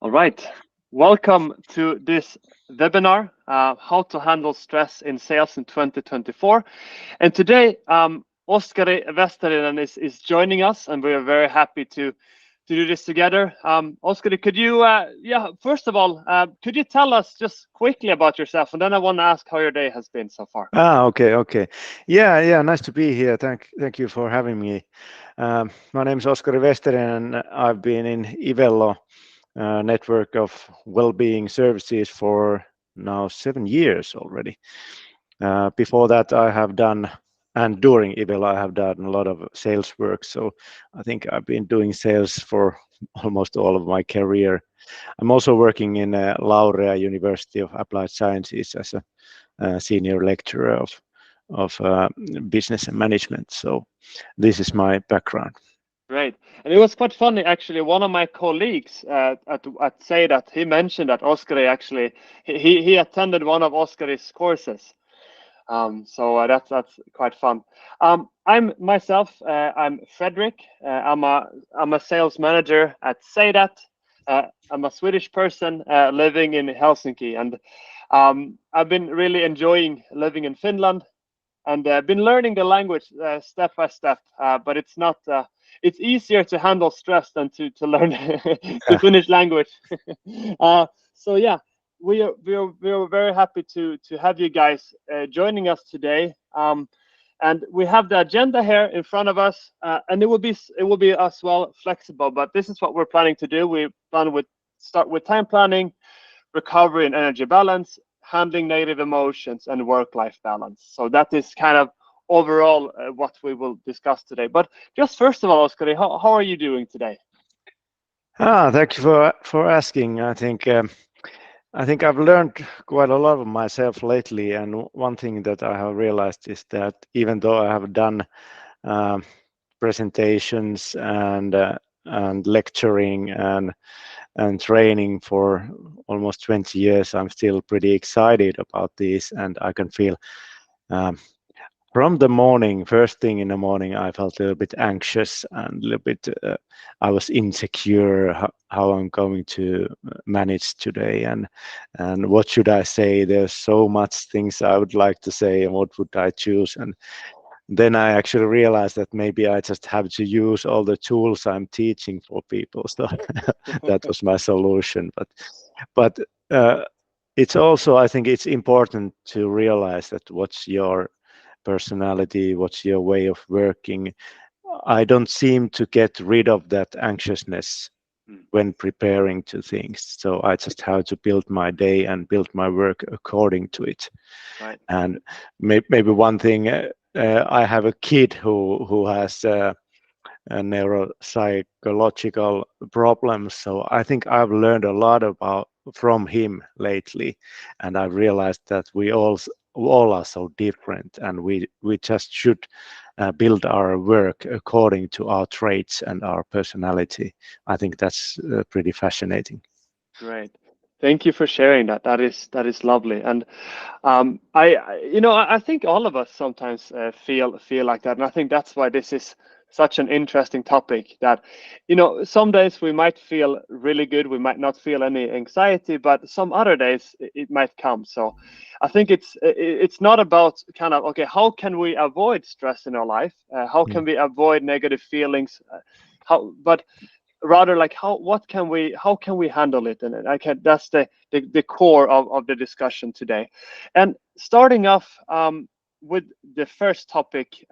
All right. Welcome to this webinar, How to Handle Stress in Sales in 2024. And today, Oskari Vesterinen is joining us, and we are very happy to do this together. Oskari, could you, first of all, could you tell us just quickly about yourself? And then I want to ask how your day has been so far. Okay. Yeah. Nice to be here. Thank you for having me. My name is Oskari Vesterinen, and I've been in Iwello network of well-being services for now 7 years already. Before that, I have done, and during Iwello, I have done a lot of sales work. So I think I've been doing sales for almost all of my career. I'm also working in Laurea University of Applied Sciences as a senior lecturer of business and management. So this is my background. Great. And it was quite funny, actually. One of my colleagues at Seidat, he mentioned that Oskari actually, he attended one of Oskari's courses. So that's quite fun. I'm myself, I'm Fredrik. I'm a sales manager at Seidat. I'm a Swedish person living in Helsinki. And I've been really enjoying living in Finland and been learning the language step by step. But it's not. It's easier to handle stress than to learn the Finnish language. So yeah, we are very happy to have you guys joining us today. And we have the agenda here in front of us, and it will be as well flexible. But this is what we're planning to do. We plan with start with time planning, recovery and energy balance, handling negative emotions, and work-life balance. So that is kind of overall what we will discuss today. But just first of all, Oskari, how are you doing today? Thank you for asking. I think I've learned quite a lot of myself lately, and one thing that I have realized is that even though I have done uh, presentations and lecturing and training for almost 20 years, I'm still pretty excited about this, and I can feel um, from the morning, first thing in the morning, I felt a little bit anxious and a little bit, I was insecure how I'm going to manage today and what should I say? There's so much things I would like to say and what would I choose? And then I actually realized that maybe I just have to use all the tools I'm teaching for people. So that was my solution. But it's also, I think it's important to realize that what's your personality, what's your way of working. I don't seem to get rid of that anxiousness when preparing to things. So I just have to build my day and build my work according to it. Right. And maybe one thing, I have a kid who has neuropsychological problems. So I think I've learned a lot about from him lately, and I realized that we all are so different, and we just should build our work according to our traits and our personality. I think that's pretty fascinating. Great. Thank you for sharing that. That is lovely. And I think all of us sometimes feel like that, and I think that's why this is such an interesting topic. That some days we might feel really good, we might not feel any anxiety, but some other days it might come. So I think it's not about kind of okay, how can we avoid stress in our life? How Mm. can we avoid negative feelings? But rather like how can we handle it, and I can that's the core of the discussion today. And starting off with the first topic,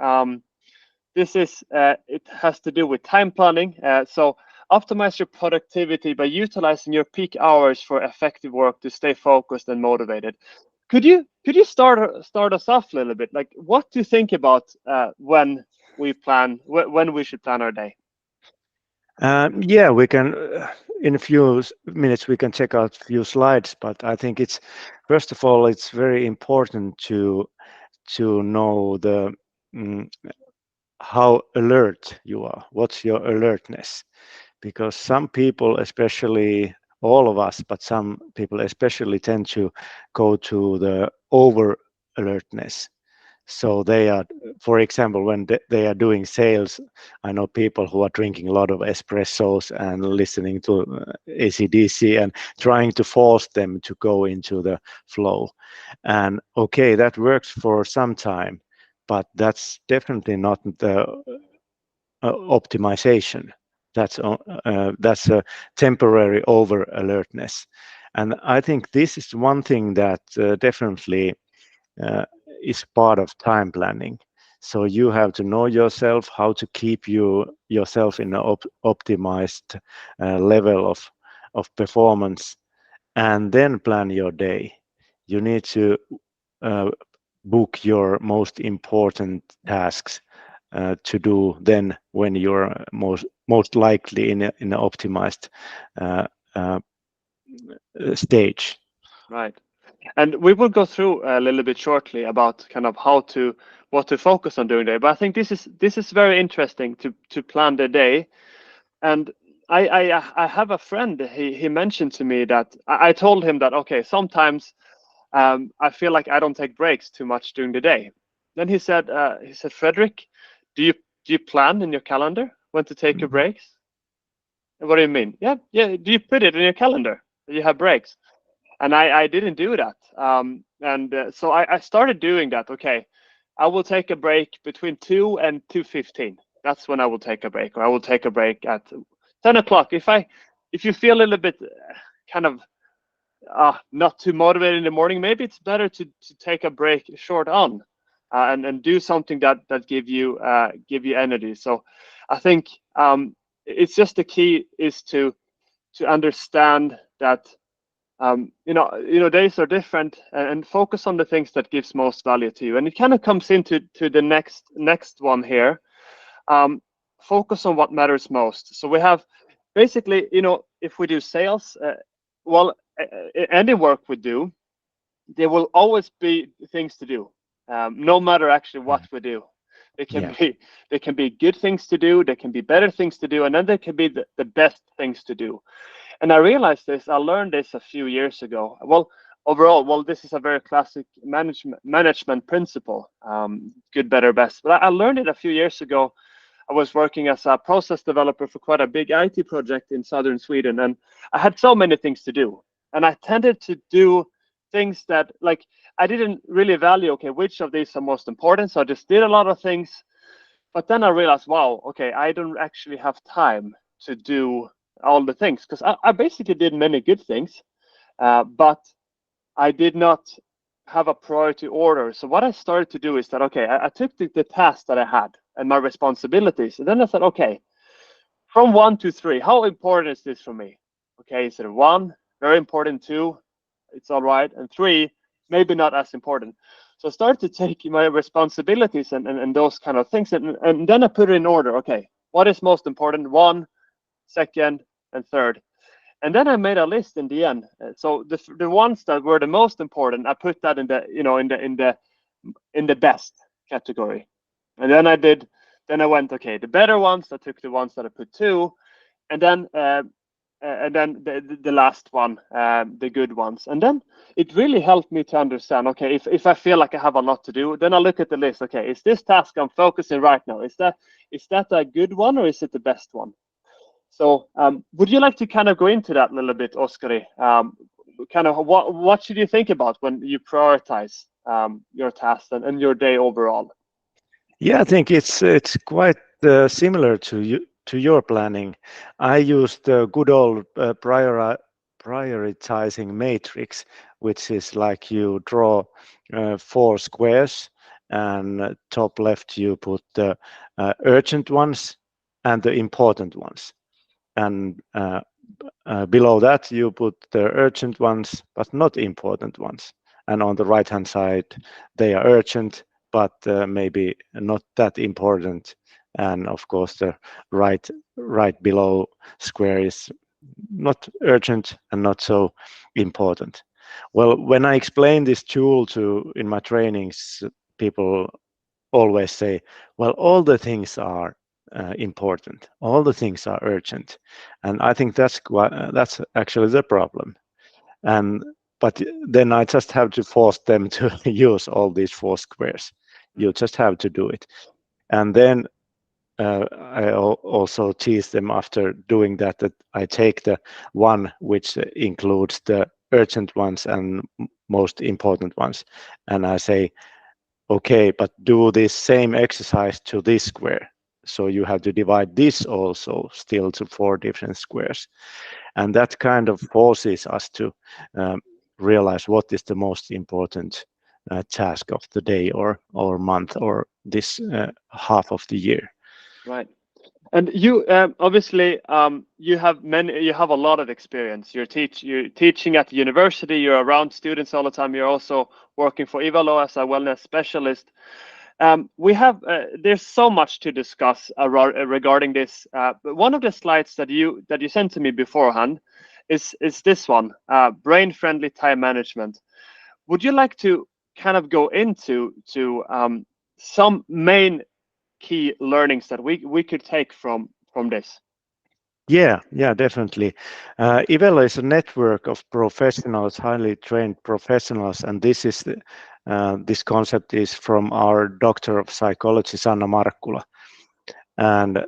this is it has to do with time planning. So optimize your productivity by utilizing your peak hours for effective work to stay focused and motivated. Could you start us off a little bit, like what do you think about when we should plan our day? Yeah, we can. In a few minutes, we can check out a few slides. But I think it's first of all, it's very important to know mm, how alert you are. What's your alertness? Because some people, especially all of us, but some people especially tend to go to the over alertness. So they are, for example, when they are doing sales, I know people who are drinking a lot of espressos and listening to AC/DC and trying to force them to go into the flow. And okay, that works for some time, but that's definitely not the optimization. That's a temporary over alertness. And I think this is one thing that definitely uh, is part of time planning. So you have to know yourself, how to keep yourself in an optimized level of performance, and then plan your day. You need to uh, book your most important tasks to do then when you're most likely in an optimized uh, uh, stage. Right. And we will go through a little bit shortly about kind of what to focus on during the day. But I think this is very interesting to plan the day. And I have a friend. He mentioned to me that I told him that okay, sometimes I feel like I don't take breaks too much during the day. Then he said, Fredrik, do you do you plan in your calendar when to take your breaks? What do you mean? Yeah. Do you put it in your calendar that you have breaks? And I didn't do that. And so I started doing that. Okay, I will take a break between 2 and 2:15. That's when I will take a break, or I will take a break at 10 o'clock. If you feel a little bit kind of not too motivated in the morning, maybe it's better to take a break short on, and do something that give you energy. So I think it's just the key is to understand that days are different, and focus on the things that gives most value to you. And it kind of comes into the next one here. Um, Focus on what matters most. So we have basically, if we do sales, well, any work we do, there will always be things to do, no matter actually what we do. They can Yeah. be they can be good things to do, there can be better things to do, and then there can be the best things to do. And I realized this, I learned this a few years ago. Well, overall, this is a very classic management principle, good, better, best. But I learned it a few years ago. I was working as a process developer for quite a big IT project in southern Sweden, and I had so many things to do. And I tended to do things that, like, I didn't really value, okay, which of these are most important. So I just did a lot of things. But then I realized, wow, okay, I don't actually have time to do all the things, because I basically did many good things, but I did not have a priority order. So what I started to do is that, okay, I took the tasks that I had and my responsibilities, and then I said, okay, from 1 to 3, how important is this for me? Okay, so 1, very important. 2, it's all right, and 3, maybe not as important. So I started to take my responsibilities and those kind of things, and then I put it in order. Okay, what is most important? 1, 2nd, and 3rd. And then I made a list in the end. So the ones that were the most important, I put that in the best category. And then I went, okay, the better ones, I took the ones that I put 2, and then the last one, the good ones. And then it really helped me to understand, okay, if I feel like I have a lot to do, then I look at the list. Okay, is this task I'm focusing right now, is that a good one, or is it the best one? So would you like to kind of go into that a little bit, Oskari? Kind of what should you think about when you prioritize your tasks and your day overall? Yeah, I think it's quite similar to your planning. I used the good old prioritizing matrix, which is like you draw 4 squares, and top left you put the urgent ones and the important ones, and below that you put the urgent ones but not important ones, and on the right hand side they are urgent but maybe not that important, and of course the right below square is not urgent and not so important. Well, when I explain this tool to in my trainings, people always say, well, all the things are important, all the things are urgent, and I think that's actually the problem. And but then I just have to force them to use all these 4 squares. You just have to do it. And then I also tease them after doing that I take the one which includes the urgent ones and most important ones, and I say, okay, but do this same exercise to this square. So you have to divide this also still to 4 different squares. And that kind of forces us to um, realize what is the most important task of the day or month or this half of the year. Right. And you obviously you have a lot of experience. You're teaching at the university. You're around students all the time. You're also working for Iwello as a wellness specialist. There's so much to discuss regarding this. But one of the slides that you sent to me beforehand is this one, brain friendly time management. Would you like to kind of go into some main key learnings that we could take from this? Yeah, definitely. Iwello is a network of professionals, highly trained professionals, and this concept is from our doctor of psychology, Sanna Markkula. And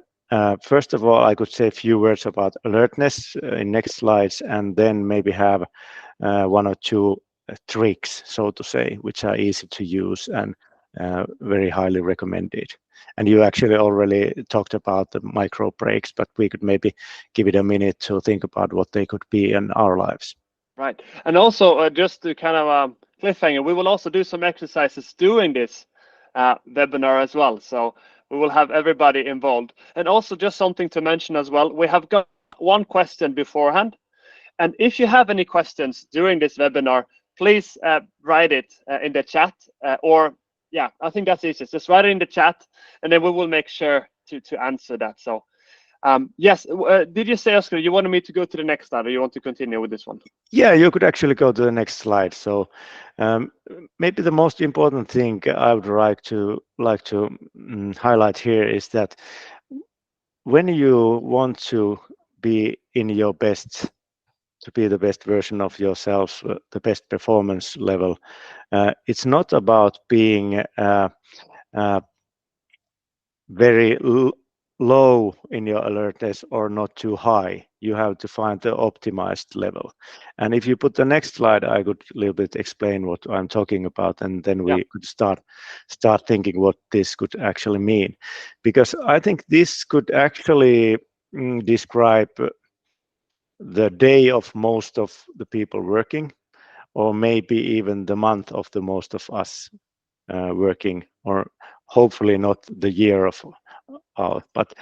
first of all, I could say a few words about alertness in next slides, and then maybe have one or two tricks, so to say, which are easy to use and very highly recommended. And you actually already talked about the micro breaks, but we could maybe give it a minute to think about what they could be in our lives. Right. And also, just to kind of cliffhanger, we will also do some exercises during this webinar as well. So we will have everybody involved. And also, just something to mention as well, we have got one question beforehand. And if you have any questions during this webinar, please write it in the chat or yeah, I think that's easiest. Just write it in the chat and then we will make sure to answer that. So yes, did you say, Oskar, you wanted me to go to the next slide or you want to continue with this one? Yeah, you could actually go to the next slide. So maybe the most important thing I would like to highlight here is that when you want to be in your best, to be the best version of yourself, the best performance level, it's not about being very low in your alertness or not too high. You have to find the optimized level. And if you put the next slide, I could a little bit explain what I'm talking about, and then we could start thinking what this could actually mean. Because I think this could actually describe the day of most of the people working, or maybe even the month of the most of us working, or hopefully not the year of but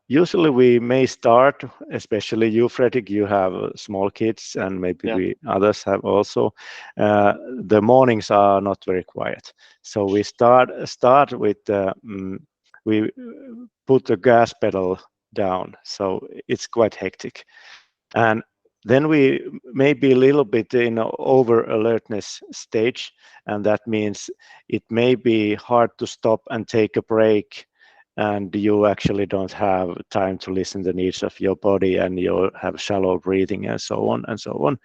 usually we may start, especially you, Fredrik, you have small kids, and maybe we others have also. The mornings are not very quiet, so we start with we put the gas pedal down, so it's quite hectic, and then we may be a little bit in an over alertness stage, and that means it may be hard to stop and take a break, and you actually don't have time to listen to the needs of your body, and you have shallow breathing and so on and so on.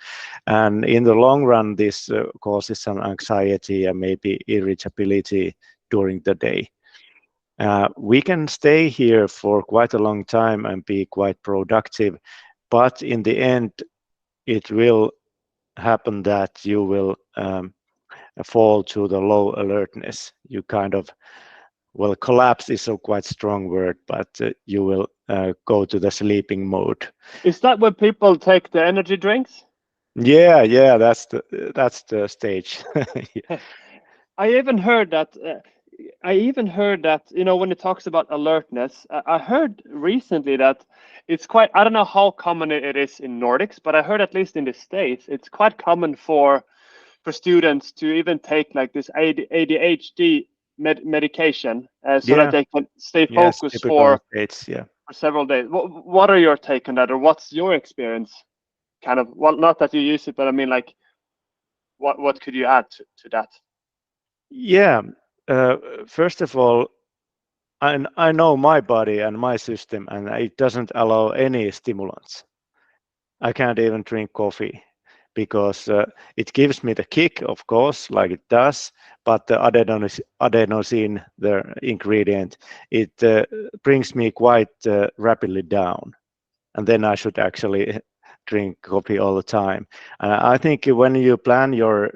And in the long run, this causes some anxiety and maybe irritability during the day. We can stay here for quite a long time and be quite productive, but in the end, it will happen that you will fall to the low alertness. You kind of, well, collapse is a quite strong word, but you will go to the sleeping mode. Is that when people take the energy drinks? Yeah, that's the stage. I even heard that. When it talks about alertness, I heard recently that it's quite. I don't know how common it is in Nordics, but I heard at least in the States, it's quite common for students to even take like this ADHD medication so that they can stay focused for several days. What are your take on that, or what's your experience? Kind of, well, not that you use it, but I mean, like, what could you add to that? Yeah, first of all, I know my body and my system, and it doesn't allow any stimulants. I can't even drink coffee. because it gives me the kick, of course, like it does, but the adenosine, the ingredient, it brings me quite rapidly down. And then I should actually drink coffee all the time. I think when you plan your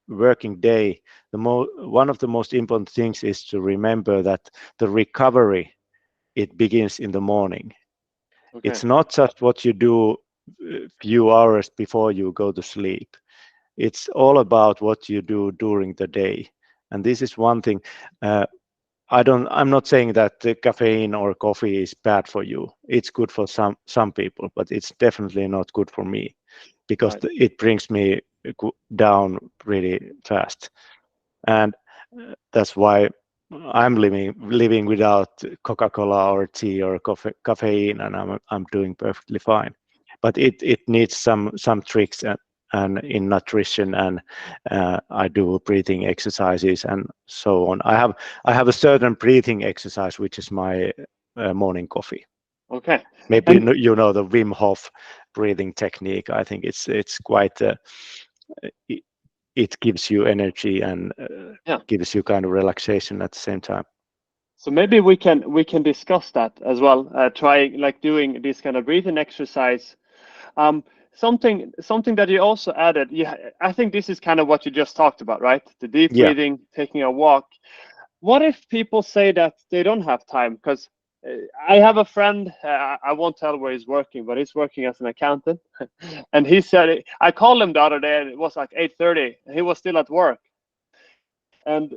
working day, one of the most important things is to remember that the recovery, it begins in the morning. Okay. It's not just what you do a few hours before you go to sleep. It's all about what you do during the day. And this is one thing. I'm not saying that caffeine or coffee is bad for you. It's good for some people, but it's definitely not good for me, because Right. it brings me down pretty fast. And that's why I'm living without Coca-Cola or tea or caffeine, and I'm doing perfectly fine. But it needs some tricks and in nutrition, and I do breathing exercises and so on. I have a certain breathing exercise, which is my morning coffee. Okay. Maybe And you know the Wim Hof breathing technique. I think it's quite it gives you energy and yeah. gives you kind of relaxation at the same time. So maybe we can discuss that as well. Trying like doing this kind of breathing exercise. Something that you also added. Yeah, I think this is kind of what you just talked about, right? The deep Yeah, breathing, taking a walk. What if people say that they don't have time? Because I have a friend. I won't tell where he's working, but he's working as an accountant. And he said, I called him the other day, and it was like 8:30. He was still at work. And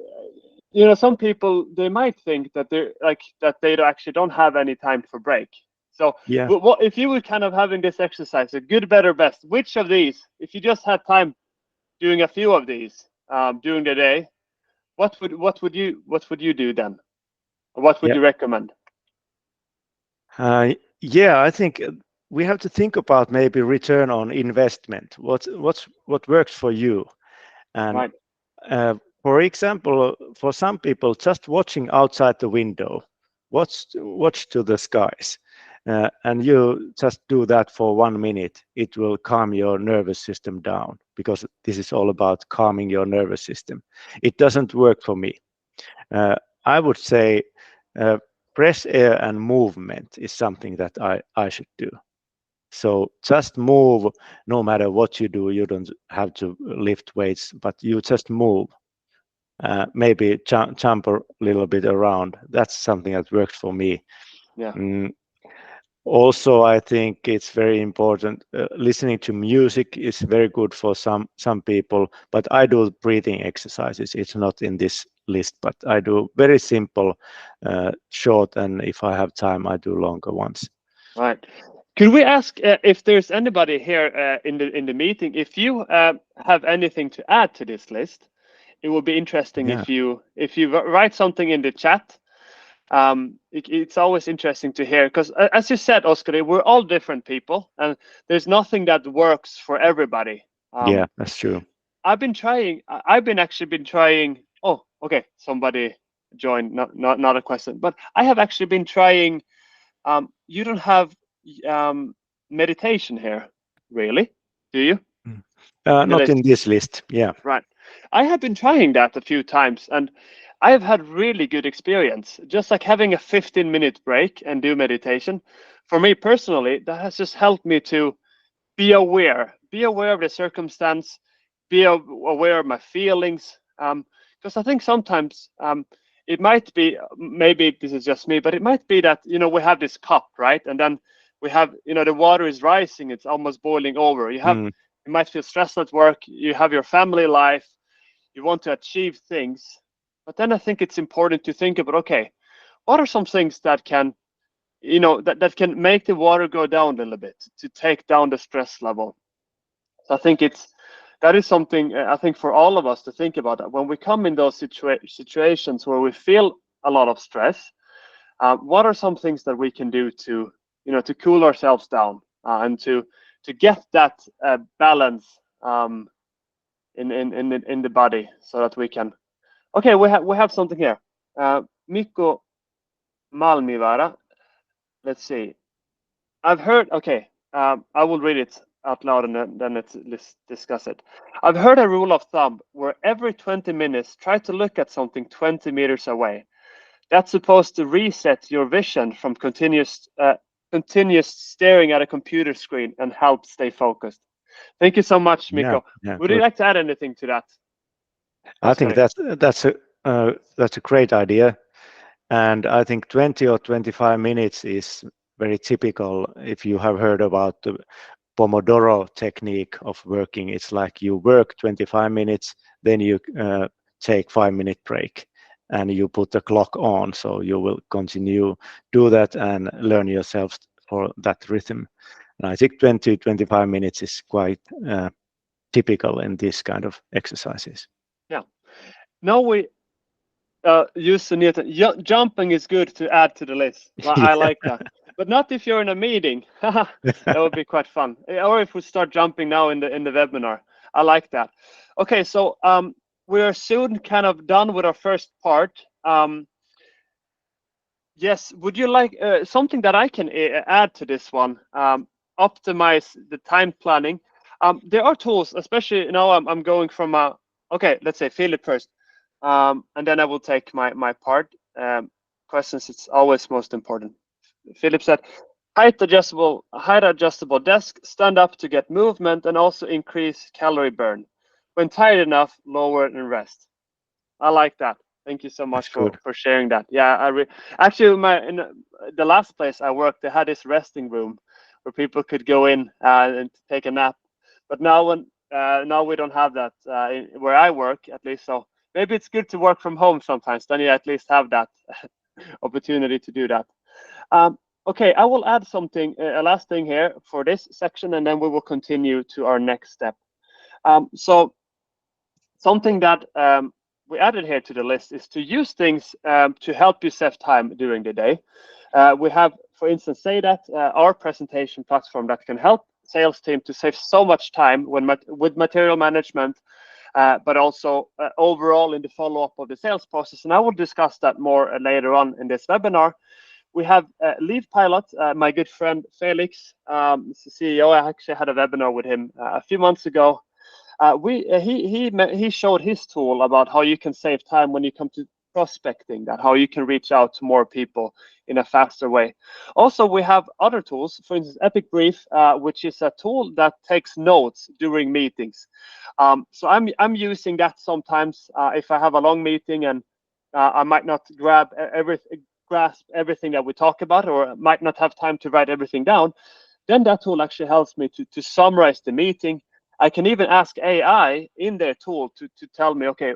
some people, they might think that they're like that they actually don't have any time for break. So yeah. what if you were kind of having this exercise, a good, better, best? Which of these, if you just had time doing a few of these during the day, what would you do then? Or what would Yeah. you recommend? Yeah, I think we have to think about maybe return on investment. What works for you? And Right. for example, for some people, just watching outside the window, watch to the skies, and you just do that for 1 minute. It will calm your nervous system down, because this is all about calming your nervous system. It doesn't work for me. I would say fresh air and movement is something that I should do. So just move, no matter what you do. You don't have to lift weights, but you just move. Maybe jump a little bit around. That's something that works for me. Yeah. Mm, Also, I think it's very important. Listening to music is very good for some people, but I do breathing exercises. It's not in this list, but I do very simple, short, and if I have time, I do longer ones. Right. Could we ask if there's anybody here in the meeting, if you have anything to add to this list? It would be interesting Yeah, if you write something in the chat. It's always interesting to hear, because as you said, Oskari, we're all different people, and there's nothing that works for everybody. yeah, that's true. I've been trying. Oh, okay, somebody joined. Not a question, but I have actually been trying. You don't have um, meditation here, really, do you? Mm. In the Not in list, this list. Yeah, right? I have been trying that a few times, and I have had really good experience. Just like having a 15-minute break and do meditation. For me personally, that has just helped me to be aware of the circumstance, aware of my feelings. Because I think sometimes it might be, maybe this is just me, but it might be that we have this cup, right, and then we have the water is rising, it's almost boiling over. mm, You might feel stressed at work, you have your family life, you want to achieve things, but then I think it's important to think about, okay, what are some things that can that can make the water go down a little bit to take down the stress level. So I think that is something I think for all of us to think about, that when we come in those situations where we feel a lot of stress, what are some things that we can do to to cool ourselves down and to get that balance in the body, so that we can. Okay, we have something here. Mikko Malmivara. Let's see. I've heard. Okay, I will read it. out loud, and then let's discuss it. I've heard a rule of thumb where every 20 minutes, try to look at something 20 meters away. That's supposed to reset your vision from continuous staring at a computer screen and help stay focused. Thank you so much, Mikko. Would you like to add anything to that? I think that's a great idea, and I think 20 or 25 minutes is very typical. If you have heard about the Pomodoro technique of working, it's like you work 25 minutes, then you take 5-minute break, and you put the clock on, so you will continue do that and learn yourself for that rhythm. And I think 20-25 minutes is quite typical in this kind of exercises. Yeah. Now we use Newton. Jumping is good to add to the list. I like that. But not if you're in a meeting. That would be quite fun. Or if we start jumping now in the webinar. I like that. Okay, so we are soon kind of done with our first part. Yes, would you like something that I can add to this one? Optimize the time planning. There are tools, especially now I'm going from okay, let's say Philip first, and then I will take my part. Questions, it's always most important. Philip said, height adjustable desk, stand up to get movement, and also increase calorie burn. When tired enough, lower and rest. I like that. Thank you so much for sharing that. Yeah, actually, in the last place I worked, they had this resting room where people could go in and take a nap. But now now we don't have that where I work, at least. So maybe it's good to work from home sometimes. Then you at least have that opportunity to do that. Okay, I will add something, a last thing here for this section, and then we will continue to our next step. So something that we added here to the list is to use things to help you save time during the day. We have, for instance, Seidat, our presentation platform that can help sales team to save so much time with material management, but also overall in the follow-up of the sales process. And I will discuss that more later on in this webinar. We have Lead Pilot, my good friend Felix, the CEO. I actually had a webinar with him a few months ago. He showed his tool about how you can save time when you come to prospecting, that how you can reach out to more people in a faster way. Also, we have other tools, for instance, Epic Brief, which is a tool that takes notes during meetings. So I'm using that sometimes if I have a long meeting and I might not grasp everything that we talk about, or might not have time to write everything down. Then that tool actually helps me to summarize the meeting. I can even ask AI in their tool to tell me, okay,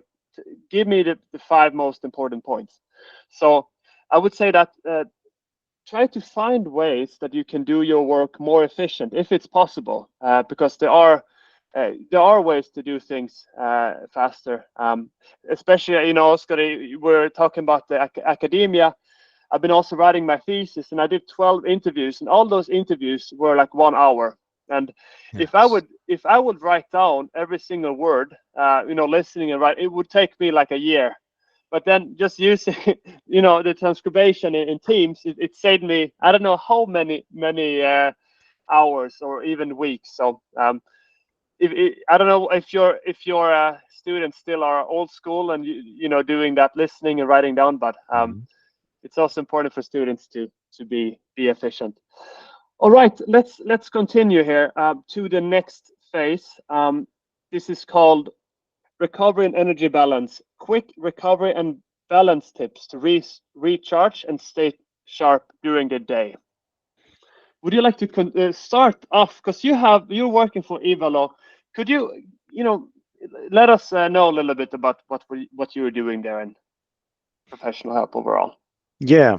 give me the 5 most important points. So I would say that try to find ways that you can do your work more efficient if it's possible, because there are ways to do things faster. Especially, Oskari, we're talking about the academia. I've been also writing my thesis, and I did 12 interviews, and all those interviews were like 1 hour. And yes, if I would write down every single word, listening and write, it would take me like a year. But then just using, the transcription in Teams, it saved me, I don't know how many hours or even weeks. So I don't know if your students still are old school and doing that listening and writing down, but it's also important for students to be efficient. All right, let's continue here to the next phase. This is called recovery and energy balance. Quick recovery and balance tips to recharge and stay sharp during the day. Would you like to start off, because you're working for Iwello? Could you let us know a little bit about what you were doing there in professional help overall? Yeah.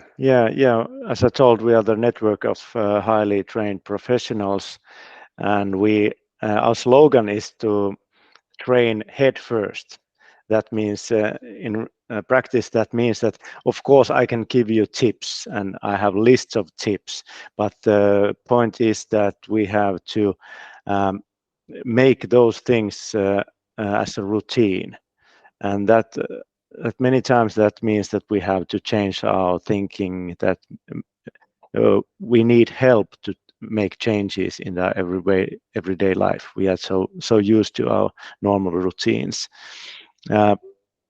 As I told, we are the network of highly trained professionals, and our slogan is to train head first. That means in practice, that means that, of course, I can give you tips, and I have lists of tips, but the point is that we have to make those things as a routine, and that many times that means that we have to change our thinking, that we need help make changes in our everyday life. We are so used to our normal routines.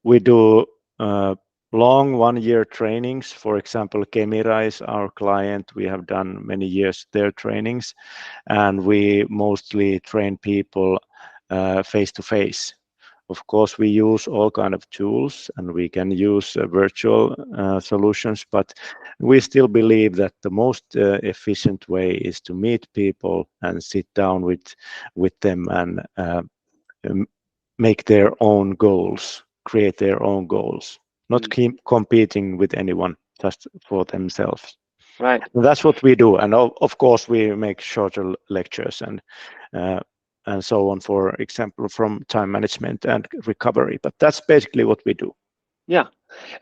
We do long 1-year trainings. For example, Kemira is our client. We have done many years their trainings, and we mostly train people face to face. Of course, we use all kind of tools, and we can use virtual solutions, but we still believe that the most efficient way is to meet people and sit down with them and make their own goals, create their own goals, not keep competing with anyone, just for themselves. Right. And that's what we do, and of course we make shorter lectures and so on, for example, from time management and recovery. But that's basically what we do. Yeah,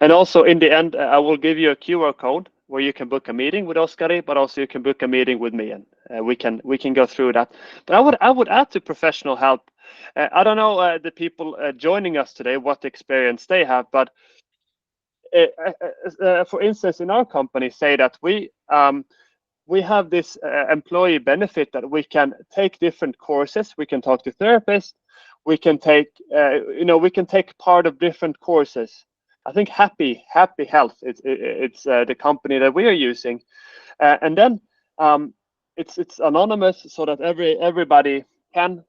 and also in the end, I will give you a QR code where you can book a meeting with Oskari, but also you can book a meeting with me, and we can go through that. But I would add to professional help. I don't know the people joining us today what experience they have, but for instance, in our company, say that we have this employee benefit that we can take different courses. We can talk to therapists. We can take we can take part of different courses. I think Happy Health. It's the company that we are using, and then it's anonymous, so that everybody can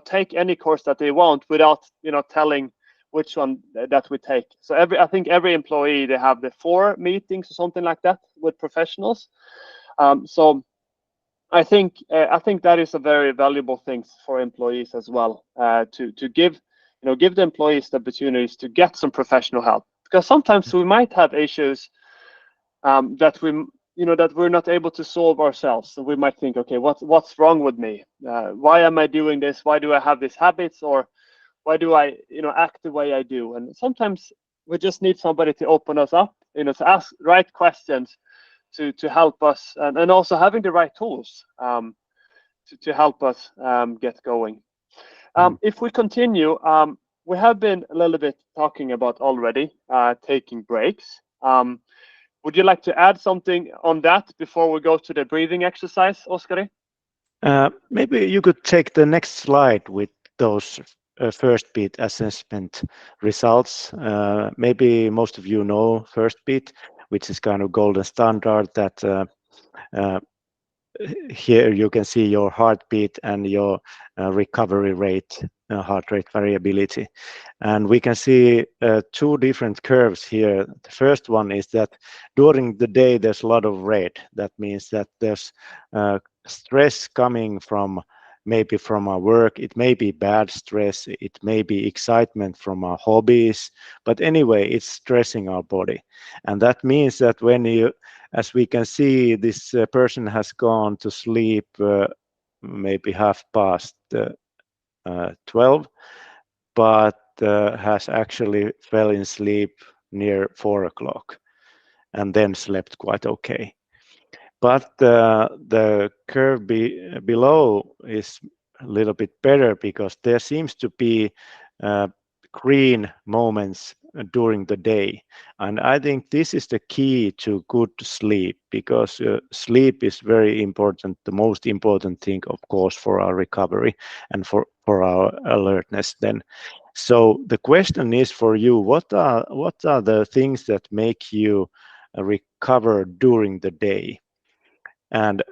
take any course that they want without telling which one that we take. So I think every employee, they have the 4 meetings or something like that with professionals. So I think that is a very valuable thing for employees as well, to give the employees the opportunities to get some professional help, because sometimes we might have issues that we're not able to solve ourselves. So we might think, okay, what's wrong with me? Why am I doing this? Why do I have these habits? Or why do I act the way I do? And sometimes we just need somebody to open us up, to ask right questions, to help us, and also having the right tools to help us get going. If we continue, we have been a little bit talking about already taking breaks. Would you like to add something on that before we go to the breathing exercise, Oskari? Maybe you could take the next slide with those first beat assessment results. Maybe most of you know first beat, which is kind of golden standard that here you can see your heartbeat and your recovery rate, heart rate variability. And we can see 2 different curves here. The first one is that during the day there's a lot of red. That means that there's stress coming from maybe from our work. It may be bad stress, it may be excitement from our hobbies, but anyway, it's stressing our body. And that means that when you, as we can see, this person has gone to sleep maybe 12, but has actually fell in sleep near 4 o'clock and then slept quite okay. But the curve below is a little bit better, because there seems to be green moments during the day. And I think this is the key to good sleep, because sleep is very important, the most important thing, of course, for our recovery and for our alertness then. So the question is for you, what are the things that make you recover during the day? And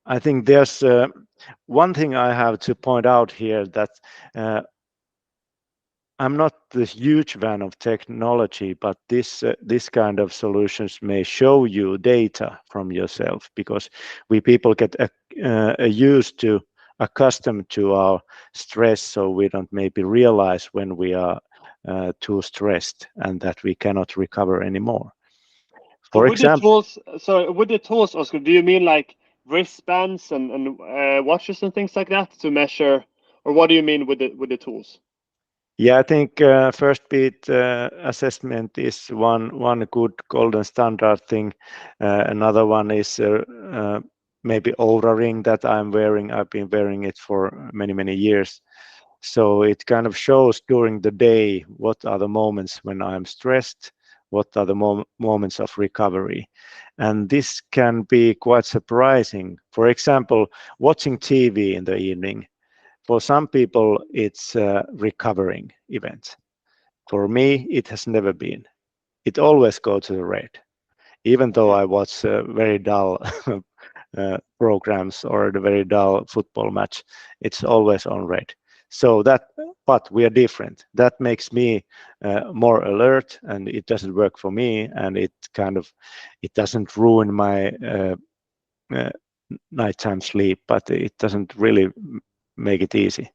I think there's one thing I have to point out here, that I'm not the huge fan of technology, but this kind of solutions may show you data from yourself, because we people get accustomed to our stress, so we don't maybe realize when we are too stressed and that we cannot recover anymore. For example, with the tools, Oscar, do you mean like wristbands and watches and things like that to measure, or what do you mean with the tools? Yeah, I think first beat assessment is one good golden standard thing. Another one is maybe Oura ring that I'm wearing. I've been wearing it for many years. So it kind of shows during the day what are the moments when I'm stressed, what are the moments of recovery. And this can be quite surprising. For example, watching TV in the evening. For some people, it's a recovering event. For me, it has never been. It always goes to the red, even though I watch very dull programs or the very dull football match. It's always on red. So that, but we are different. That makes me more alert, and it doesn't work for me, and it doesn't ruin my uh, nighttime sleep, but it doesn't really make it easy.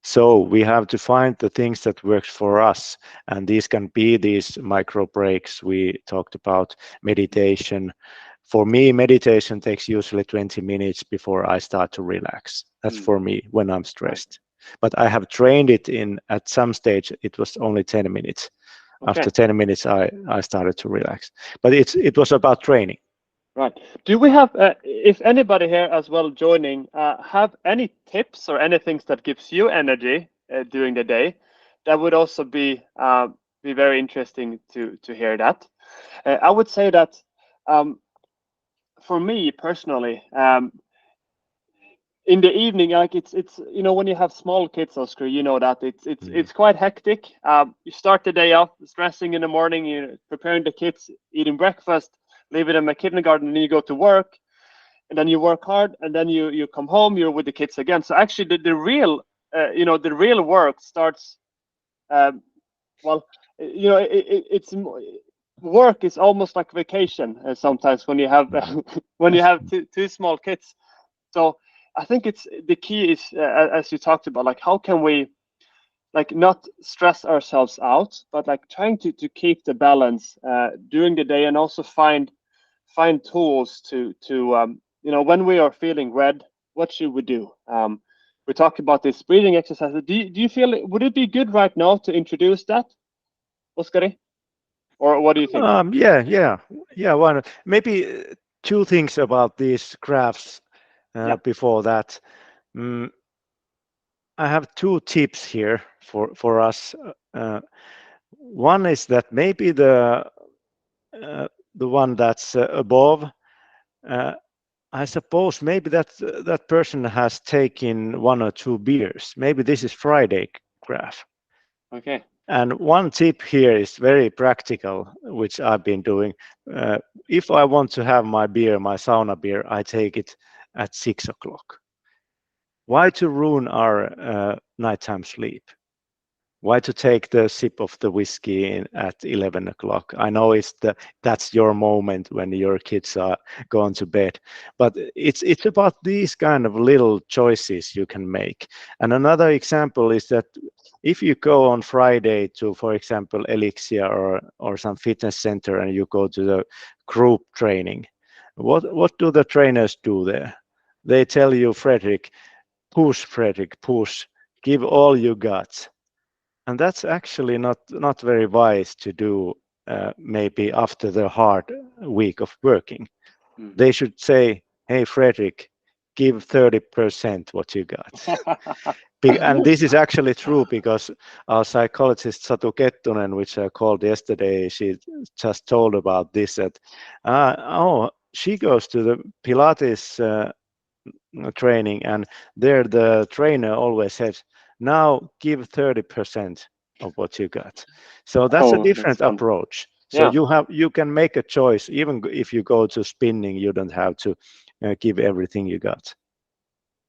So we have to find the things that works for us, and these can be these micro breaks we talked about, meditation. For me, meditation takes usually 20 minutes before I start to relax. That's for me when I'm stressed. But I have trained it at some stage, it was only 10 minutes. After 10 minutes, I started to relax. But it was about training. Right. Do we have, if anybody here as well joining, have any tips or any things that gives you energy during the day? That would also be very interesting to hear that. I would say that for me personally, in the evening, like it's when you have small kids, Oscar, that it's quite hectic. You start the day off stressing in the morning, you're preparing the kids, eating breakfast, leaving them at kindergarten, and then you go to work, and then you work hard, and then you come home, you're with the kids again. So actually, the real the real work starts. Well, it's work is almost like vacation sometimes when you have when you have two small kids. So I think it's the key is as you talked about, like how can we like not stress ourselves out, but like trying to keep the balance during the day, and also find tools to when we are feeling red, what should we do? We talked about this breathing exercises. Do you feel would it be good right now to introduce that, Oskari? Or what do you think? Yeah. Why not? Maybe two things about these graphs before that. I have two tips here for us. One is that maybe the one that's above. I suppose maybe that person has taken 1 or 2 beers. Maybe this is Friday graph. Okay. And one tip here is very practical, which I've been doing. If I want to have my beer, my sauna beer, I take it at 6 o'clock. Why to ruin our nighttime sleep? Why to take the sip of the whiskey at 11 o'clock? I know that's your moment when your kids are going to bed, but it's about these kind of little choices you can make. And another example is that if you go on Friday to, for example, Elixir or some fitness center, and you go to the group training, what do the trainers do there? They tell you, Fredrik, push, give all you got. And that's actually not very wise to do maybe after the hard week of working. They should say, hey, Fredrik, give 30% what you got. And this is actually true because our psychologist Satu Kettunen, which I called yesterday, she just told about this, that, she goes to the Pilates training, and there the trainer always says, now give 30% of what you got. So that's a different approach. So you can make a choice. Even if you go to spinning, you don't have to give everything you got.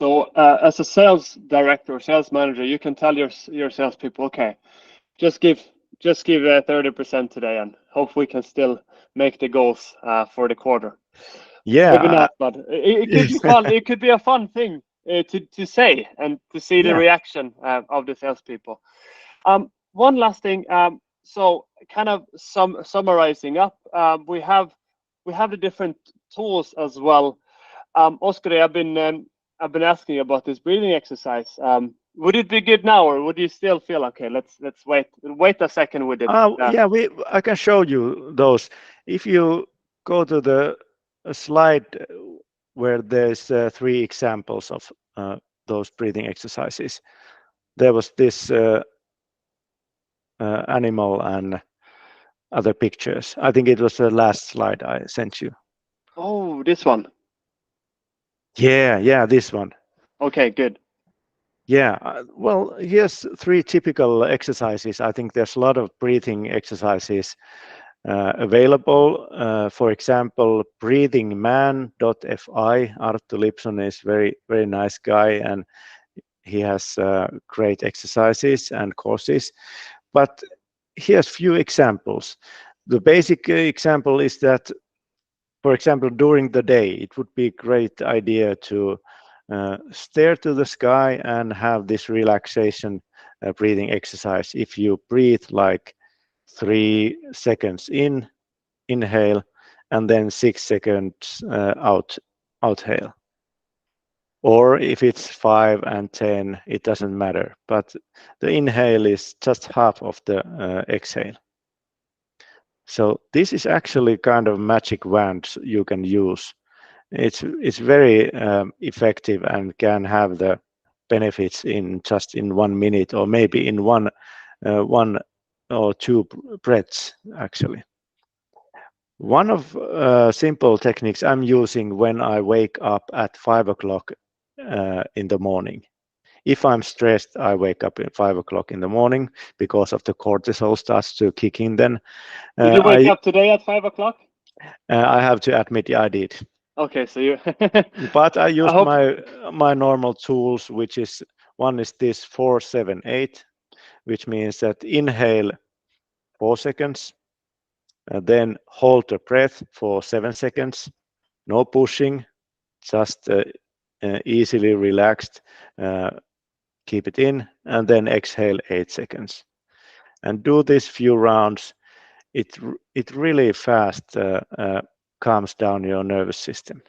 So as a sales director or sales manager, you can tell your salespeople, okay, just give 30% today, and hope we can still make the goals for the quarter. Yeah, maybe not, but it could be fun. It could be a fun thing to say and to see the reaction of the salespeople. One last thing. So kind of summarizing up, we have the different tools as well. Oskari, I've been asking you about this breathing exercise. Would it be good now, or would you still feel okay? Let's wait a second with it. I can show you those. If you go to the slide where there's 3 examples of those breathing exercises, there was this animal and other pictures. I think it was the last slide I sent you. Oh, this one. Yeah, this one. Okay, good. Yeah, well, here's 3 typical exercises. I think there's a lot of breathing exercises available. For example, breathingman.fi. Arttu Lipson is very nice guy, and he has great exercises and courses. But here's few examples. The basic example is that, for example, during the day, it would be a great idea to stare to the sky and have this relaxation breathing exercise. If you breathe like 3 seconds in, inhale, and then 6 seconds outhale. Or if it's 5 and 10, it doesn't matter. But the inhale is just half of the exhale. So this is actually kind of magic wand you can use. It's very effective and can have the benefits in just in 1 minute, or maybe in one or two breaths actually. One of simple techniques I'm using when I wake up at 5 o'clock in the morning. If I'm stressed, I wake up at 5 o'clock in the morning because of the cortisol starts to kick in then. Did you wake up today at 5 o'clock? I have to admit, I did. Okay, so you. But I used my normal tools, which is one is this 4-7-8, which means that inhale 4 seconds, then hold the breath for 7 seconds, no pushing, just easily relaxed, keep it in, and then exhale 8 seconds. And do this few rounds. It really fast calms down your nervous system.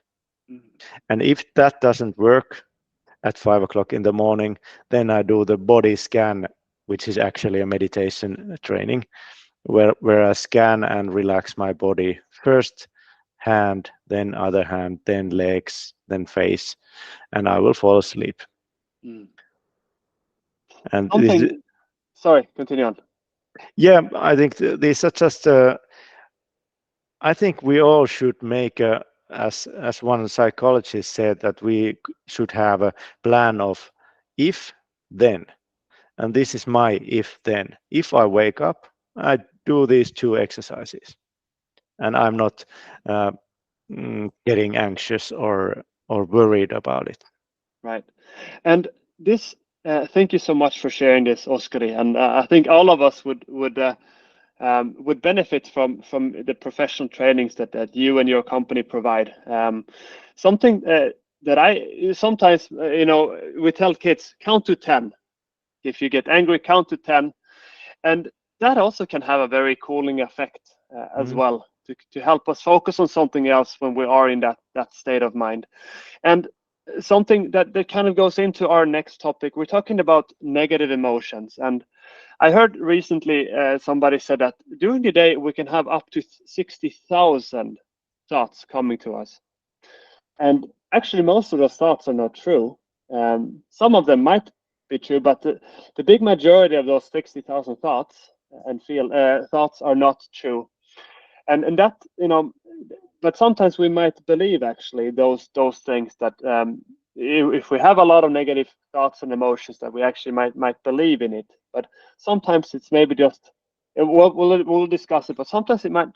And if that doesn't work at 5 o'clock in the morning, then I do the body scan, which is actually a meditation training, where I scan and relax my body. First hand, then other hand, then legs, then face, and I will fall asleep. And sorry, continue on. Yeah, I think these are just. I think we all should make as one psychologist said, that we should have a plan of if then, and this is my if then. If I wake up, I do these 2 exercises, and I'm not getting anxious or worried about it. Right, and this. Thank you so much for sharing this, Oskari, and I think all of us would benefit from the professional trainings that you and your company provide. Something that I sometimes, we tell kids, count to 10. If you get angry, count to 10, and that also can have a very cooling effect as well, to help us focus on something else when we are in that state of mind. And something that kind of goes into our next topic, we're talking about negative emotions. And I heard recently somebody said that during the day we can have up to 60,000 thoughts coming to us. And actually, most of those thoughts are not true. Some of them might be true, but the big majority of those 60,000 thoughts thoughts are not true. And that, but sometimes we might believe actually those things that if we have a lot of negative thoughts and emotions, that we actually might believe in it. But sometimes it's maybe just we'll discuss it. But sometimes it might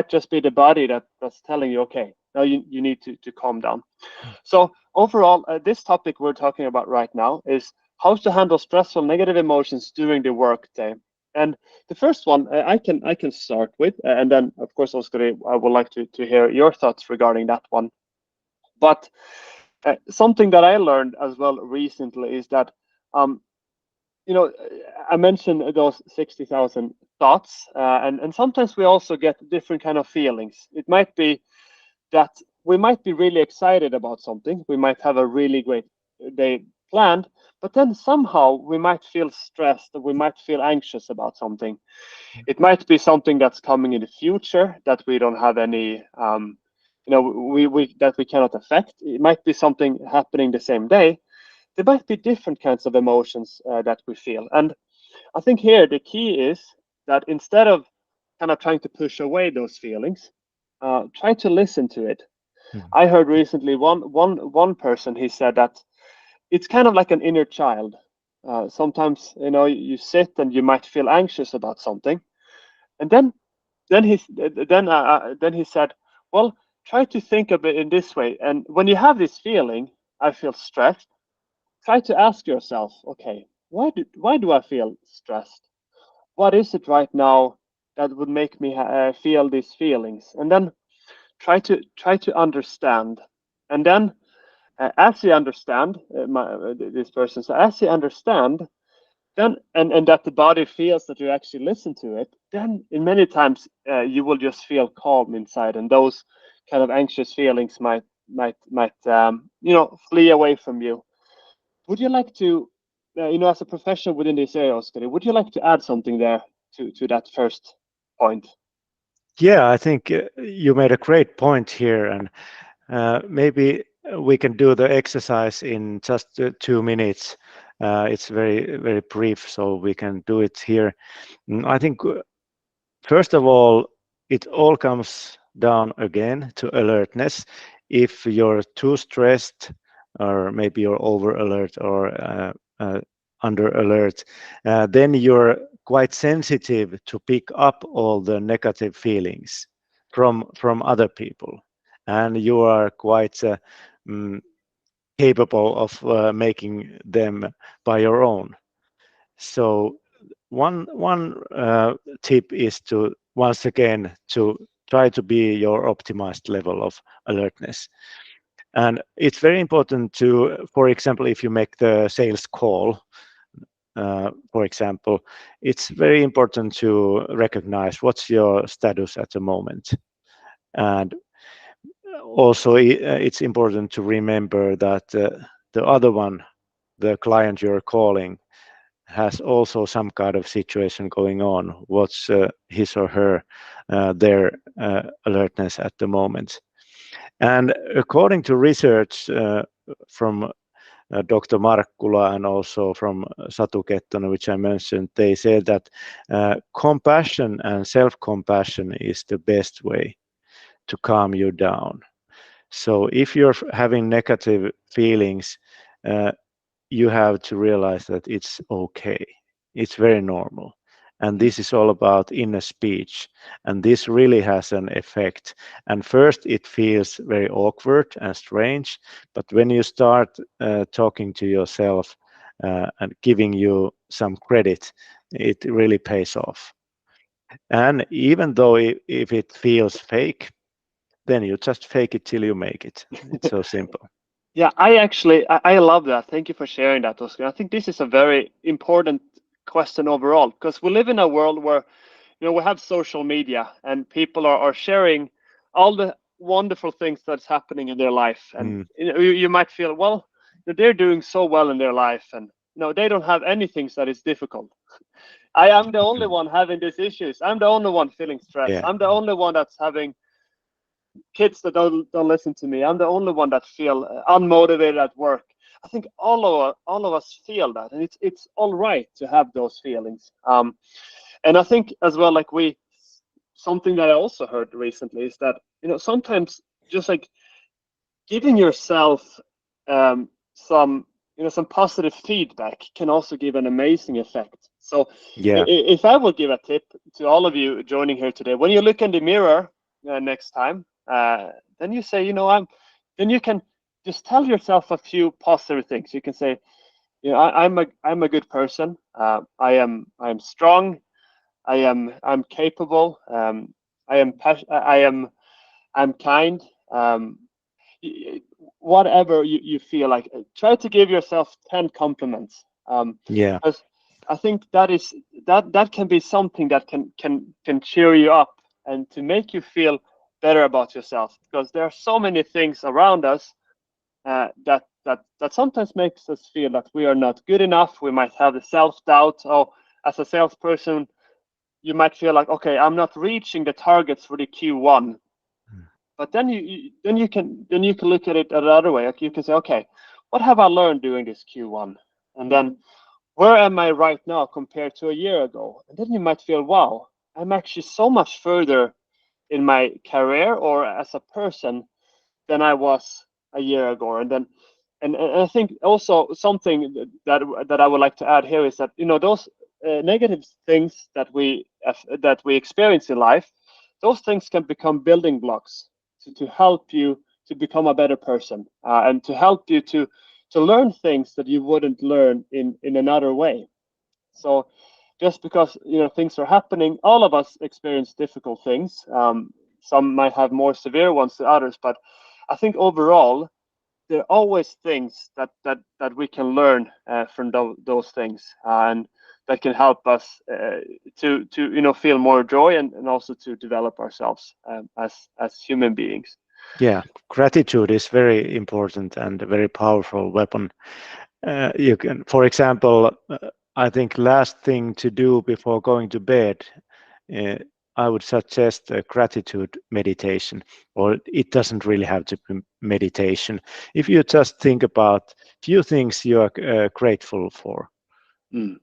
just be the body that's telling you, okay, now you need to calm down. So overall, this topic we're talking about right now is how to handle stressful negative emotions during the workday. And the first one I can start with, and then of course, Oskari, I would like to hear your thoughts regarding that one. But something that I learned as well recently is that, I mentioned those 60,000 thoughts, and sometimes we also get different kind of feelings. It might be that we might be really excited about something. We might have a really great day planned, but then somehow we might feel stressed, or we might feel anxious about something. It might be something that's coming in the future that we don't have any, that we cannot affect. It might be something happening the same day. There might be different kinds of emotions that we feel. And I think here the key is that instead of kind of trying to push away those feelings, try to listen to it. Mm. I heard recently one person, he said that it's kind of like an inner child. Sometimes, you know, you sit and you might feel anxious about something, and then he said, well, try to think of it in this way. And when you have this feeling, I feel stressed. Try to ask yourself, okay, why do I feel stressed? What is it right now that would make me feel these feelings? And then try to understand. And then as you understand, this person, so as you understand, then and that the body feels that you actually listen to it, then in many times you will just feel calm inside, and those kind of anxious feelings might flee away from you. Would you like to, as a professional within this area, Oskari, would you like to add something there to that first point? Yeah, I think you made a great point here, and maybe we can do the exercise in just 2 minutes. It's very brief, so we can do it here. I think first of all, it all comes down again to alertness. If you're too stressed, or maybe you're over alert or under alert, then you're quite sensitive to pick up all the negative feelings from other people, and you are quite mm, capable of making them by your own. So one tip is to once again to try to be your optimized level of alertness. And it's very important to, for example, if you make the sales call, for example, it's very important to recognize what's your status at the moment. And also, it's important to remember that the other one, the client you're calling, has also some kind of situation going on. What's his or her their alertness at the moment? And according to research from Dr. Markkula and also from Satu Kettonen, which I mentioned, they said that compassion and self-compassion is the best way to calm you down. So if you're having negative feelings, you have to realize that it's okay. It's very normal. And this is all about inner speech. And this really has an effect. And first, it feels very awkward and strange. But when you start talking to yourself and giving you some credit, it really pays off. And even though if it feels fake, then you just fake it till you make it. It's so simple. Yeah, I love that. Thank you for sharing that, Oscar. I think this is a very important question overall, because we live in a world where, we have social media and people are sharing all the wonderful things that's happening in their life, and you might feel, well, they're doing so well in their life, and they don't have anything that is difficult. I am the only one having these issues. I'm the only one feeling stressed. Yeah. I'm the only one that's having kids that don't listen to me. I'm the only one that feel unmotivated at work. I think all of us feel that, and it's all right to have those feelings. And I think as well, like something that I also heard recently is that sometimes just like giving yourself some positive feedback can also give an amazing effect. So Yeah. if I would give a tip to all of you joining here today, when you look in the mirror next time, then you say, then you can just tell yourself a few positive things. You can say, I'm a good person. I'm strong. I'm capable. I'm kind. Whatever you feel like, try to give yourself 10 compliments. Yeah. Because I think that can be something that can cheer you up and to make you feel better about yourself, because there are so many things around us that sometimes makes us feel that we are not good enough. We might have the self-doubt. Oh, as a salesperson, you might feel like, okay, I'm not reaching the targets for the Q1. But then you can look at it another way. Like you can say, okay, what have I learned during this Q1? And then where am I right now compared to a year ago? And then you might feel, wow, I'm actually so much further in my career or as a person than I was a year ago. And I think also something that I would like to add here is that those negative things that we experience in life, those things can become building blocks to help you to become a better person, and to help you to learn things that you wouldn't learn in another way. So just because things are happening, all of us experience difficult things. Some might have more severe ones than others, but I think overall there are always things that we can learn from those things, and that can help us to feel more joy, and also to develop ourselves as human beings. Yeah, gratitude is very important and a very powerful weapon. You can, for example, I think last thing to do before going to bed, uh, I would suggest a gratitude meditation, or it doesn't really have to be meditation. If you just think about few things you are grateful for. Mm,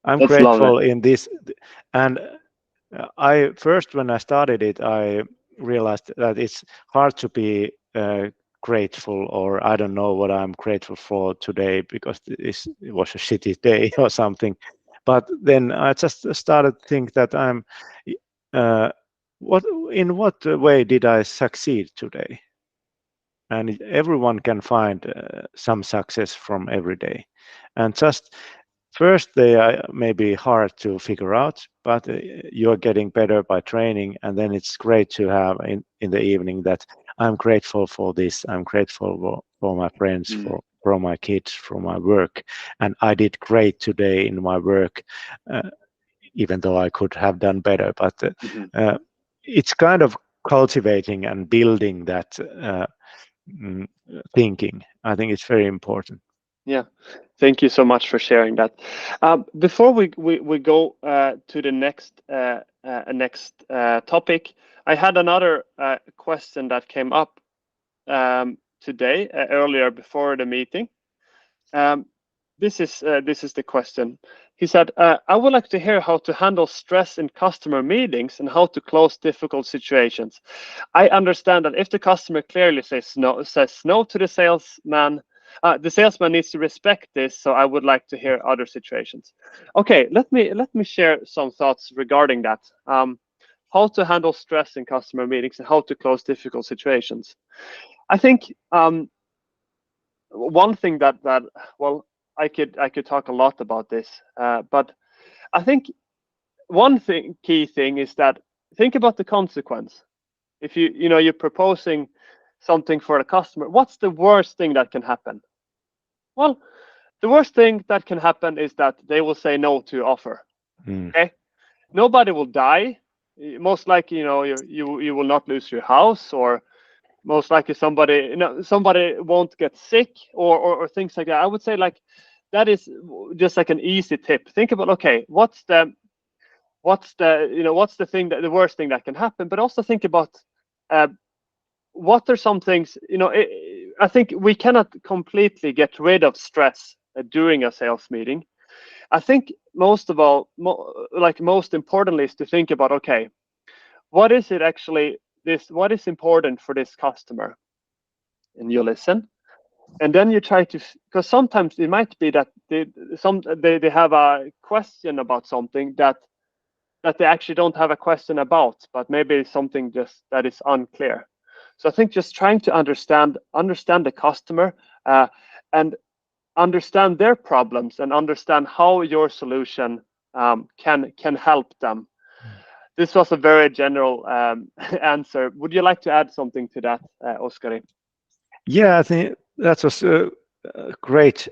I'm that's lovely. grateful in this, and I first, when I started it, I realized that it's hard to be grateful, or I don't know what I'm grateful for today because it was a shitty day or something. But then I just started to think that uh, what in what way did I succeed today? And everyone can find some success from every day, and just first they are maybe hard to figure out, but you're getting better by training, and then it's great to have in the evening that I'm grateful for this, I'm grateful for my friends, Mm, for my kids, for my work, and I did great today in my work, uh, even though I could have done better. But mhm. uh, it's kind of cultivating and building that mm, thinking. I think it's very important. Yeah, thank you so much for sharing that. Before we go to the next topic, I had another question that came up today, earlier before the meeting. Um, this is the question. He said, "I would like to hear how to handle stress in customer meetings and how to close difficult situations. I understand that if the customer clearly says no to the salesman needs to respect this. So I would like to hear other situations." Okay, let me share some thoughts regarding that. How to handle stress in customer meetings and how to close difficult situations. I think one thing that well, I could talk a lot about this, but I think one key thing is that think about the consequence. If you're proposing something for a customer, what's the worst thing that can happen? Well, the worst thing that can happen is that they will say no to your offer. Mm. Okay, nobody will die. Most likely, you will not lose your house, or most likely somebody won't get sick, or things like that. I would say, like, that is just like an easy tip. Think about, okay, what's the thing that the worst thing that can happen, but also think about uh, what are some things. I think we cannot completely get rid of stress during a sales meeting. I think most of all, most importantly, is to think about, okay, what is it actually, this what is important for this customer, and you listen, and then you try to, because sometimes it might be that they have a question about something that they actually don't have a question about, but maybe it's something just that is unclear. So I think just trying to understand the customer, and understand their problems, and understand how your solution can help them. This was a very general answer. Would you like to add something to that, Oskari? Yeah, I think that was a uh, great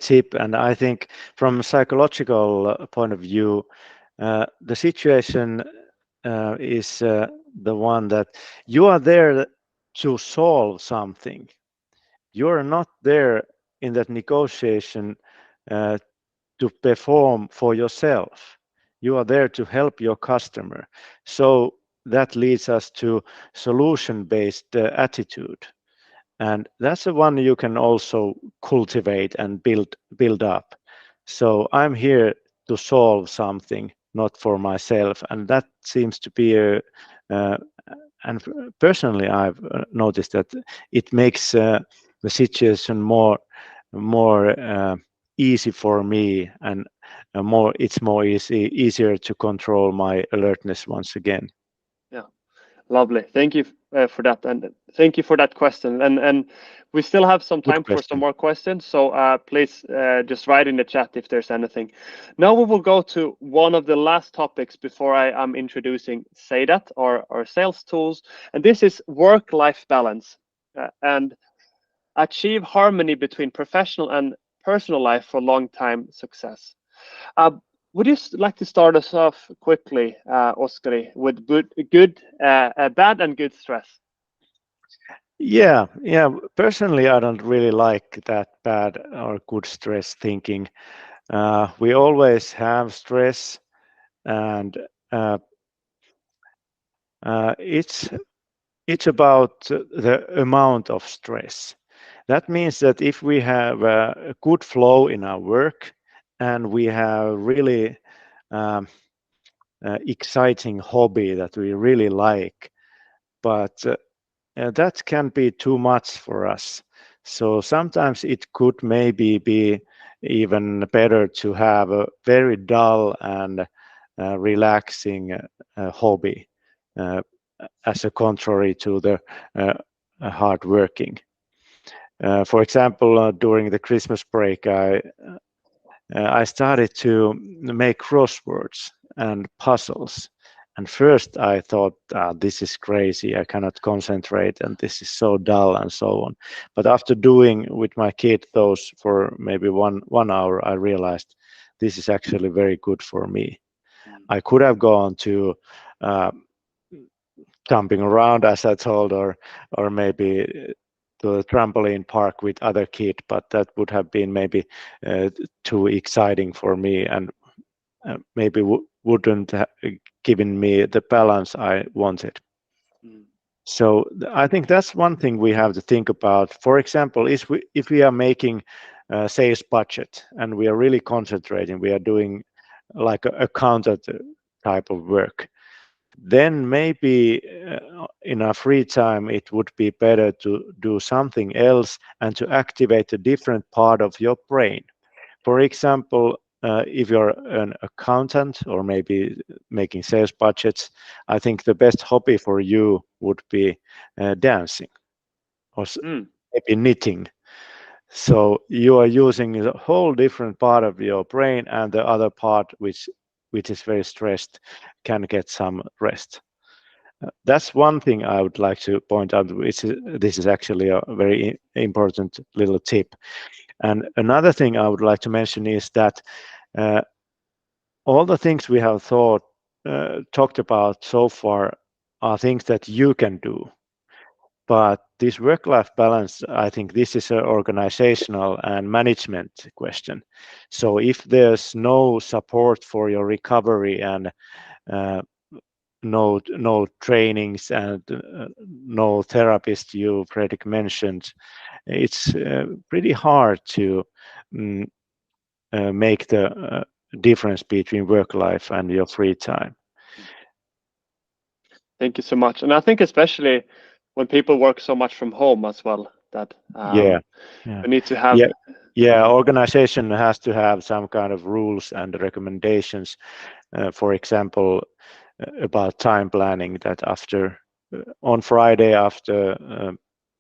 tip, and I think from a psychological point of view, the situation is the one that you are there to solve something. You are not there in that negotiation uh, to perform for yourself. You are there to help your customer. So that leads us to solution-based attitude, and that's the one you can also cultivate and build up. So I'm here to solve something, not for myself. And that seems to be a and personally I've noticed that it makes the situation more easy for me, and it's more easier to control my alertness once again. Yeah, lovely. Thank you for that, and thank you for that question. And we still have some Good time for some question. more questions, so please just write in the chat if there's anything. Now we will go to one of the last topics before I am introducing Seidat, or sales tools, and this is work-life balance and achieve harmony between professional and personal life for long-time success. Uh, would you like to start us off quickly, Oskari, with bad and good stress? Yeah. Personally, I don't really like that bad or good stress thinking. We always have stress, and it's about the amount of stress. That means that if we have a good flow in our work, and we have really um, exciting hobby that we really like, but that can be too much for us. So sometimes it could maybe be even better to have a very dull and relaxing hobby, as a contrary to the hard working. For example, during the Christmas break, I started to make crosswords and puzzles. And first I thought, this is crazy, I cannot concentrate, and this is so dull, and so on. But after doing with my kid those for maybe one hour, I realized this is actually very good for me. I could have gone to uh, jumping around, as I told, or maybe to a trampoline park with other kids, but that would have been maybe too exciting for me, and maybe wouldn't have given me the balance I wanted. So I think that's one thing we have to think about. For example, if we are making a sales budget and we are really concentrating, we are doing like a accountant type of work, then maybe in our free time it would be better to do something else and to activate a different part of your brain. For example, if you're an accountant or maybe making sales budgets, I think the best hobby for you would be dancing, or maybe knitting. So you are using a whole different part of your brain, and the other part, which is very stressed, can get some rest. That's one thing I would like to point out. This is actually a very important little tip. And another thing I would like to mention is that all the things we have talked about so far are things that you can do. But this work-life balance, I think this is an organizational and management question. So if there's no support for your recovery, and no trainings, and no therapist, you, Fredrik, mentioned, it's pretty hard to make the difference between work life and your free time. Thank you so much. And I think especially when people work so much from home as well, that Yeah. we need to have. Organization has to have some kind of rules and recommendations. For example, about time planning, that after on Friday after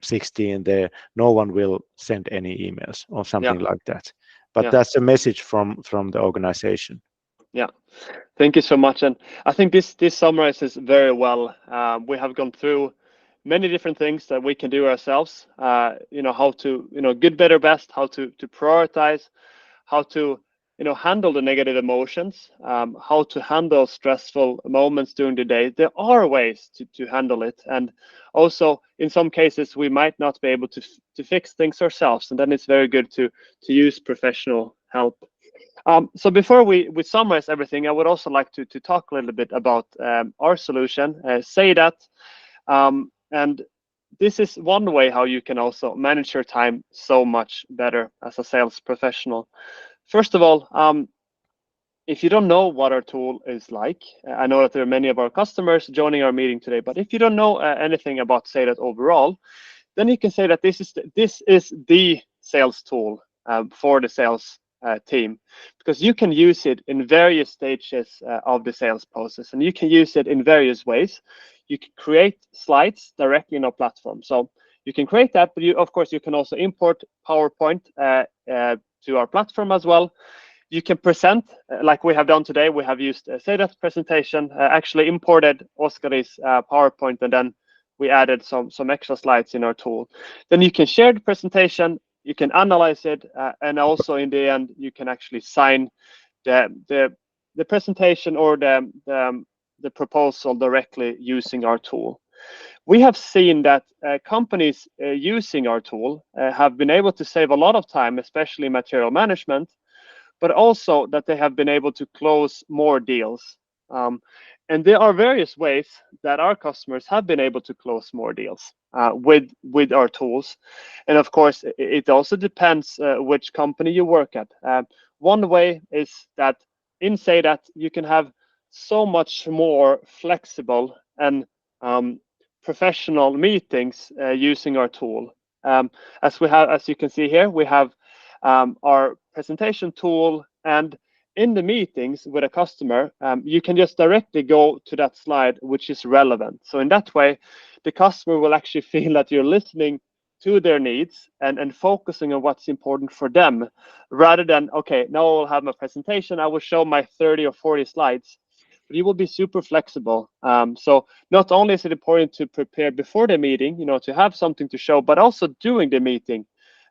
16 there, no one will send any emails or something like that. But that's a message from the organization. Yeah, thank you so much. And I think this summarizes very well. We have gone through many different things that we can do ourselves. How to, good, better, best, how to prioritize, how to, handle the negative emotions, how to handle stressful moments during the day. There are ways to handle it. And also, in some cases, we might not be able to fix things ourselves. And then it's very good to use professional help. So before we summarize everything, I would also like to talk a little bit about our solution, Seidat. And this is one way how you can also manage your time so much better as a sales professional. First of all, if you don't know what our tool is like, I know that there are many of our customers joining our meeting today, but if you don't know anything about Seidat overall, then you can say that this is the sales tool for the sales team, because you can use it in various stages of the sales process, and you can use it in various ways. You can create slides directly in our platform. So you can create that, but of course, you can also import PowerPoint to our platform as well. You can present like we have done today. We have used Seidat's presentation, actually imported Oskari's PowerPoint, and then we added some extra slides in our tool. Then you can share the presentation, you can analyze it, and also in the end, you can actually sign the presentation or the proposal directly using our tool. We have seen that companies using our tool have been able to save a lot of time, especially material management, but also that they have been able to close more deals. And there are various ways that our customers have been able to close more deals with our tools. And of course, it also depends which company you work at. One way is that in Seidat, you can have so much more flexible and professional meetings using our tool. As you can see here, we have our presentation tool, and in the meetings with a customer, you can just directly go to that slide which is relevant. So in that way, the customer will actually feel that you're listening to their needs and focusing on what's important for them, rather than, okay, now I'll have my presentation, I will show my 30 or 40 slides. But you will be super flexible. So not only is it important to prepare before the meeting, to have something to show, but also during the meeting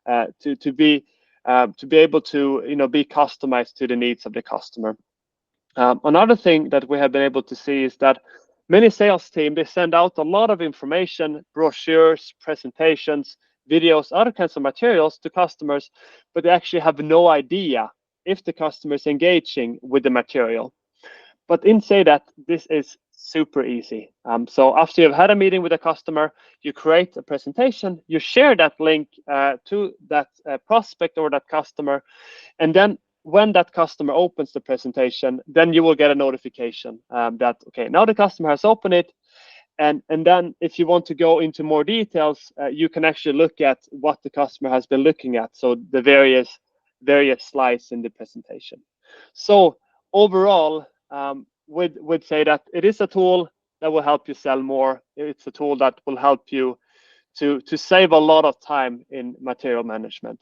to be able to be customized to the needs of the customer. Another thing that we have been able to see is that many sales teams, they send out a lot of information, brochures, presentations, videos, other kinds of materials to customers, but they actually have no idea if the customer is engaging with the material. But in Seidat, this is super easy. So after you've had a meeting with a customer, you create a presentation, you share that link to that prospect or that customer, and then when that customer opens the presentation, then you will get a notification that, okay, now the customer has opened it. And then if you want to go into more details, you can actually look at what the customer has been looking at. So the various slides in the presentation. So overall, would say that it is a tool that will help you sell more. It's a tool that will help you to save a lot of time in material management.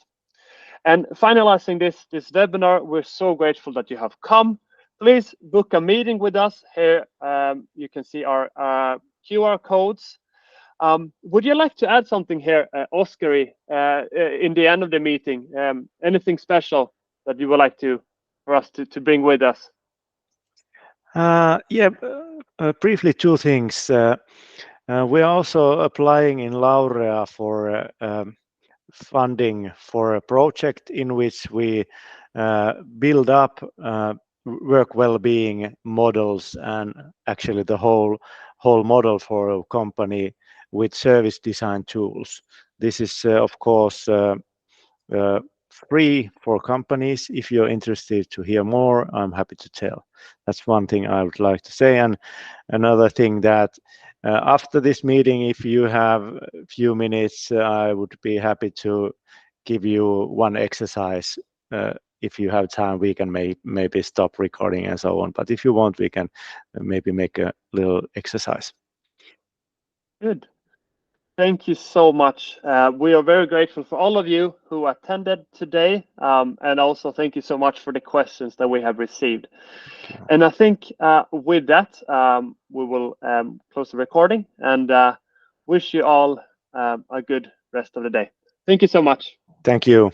And finalizing this webinar, we're so grateful that you have come. Please book a meeting with us. Here you can see our QR codes. Would you like to add something here, Oskari, in the end of the meeting? Anything special that you would like for us to bring with us? Briefly, two things. We're also applying in Laurea for funding for a project in which we build up work well-being models and actually the whole model for a company with service design tools. This is of course free for companies. If you're interested to hear more, I'm happy to tell. That's one thing I would like to say. And another thing that after this meeting, if you have a few minutes, I would be happy to give you one exercise. If you have time, we can maybe stop recording and so on. But if you want, we can maybe make a little exercise. Good. Thank you so much. We are very grateful for all of you who attended today. And also thank you so much for the questions that we have received. And I think with that, we will close the recording and wish you all a good rest of the day. Thank you so much. Thank you.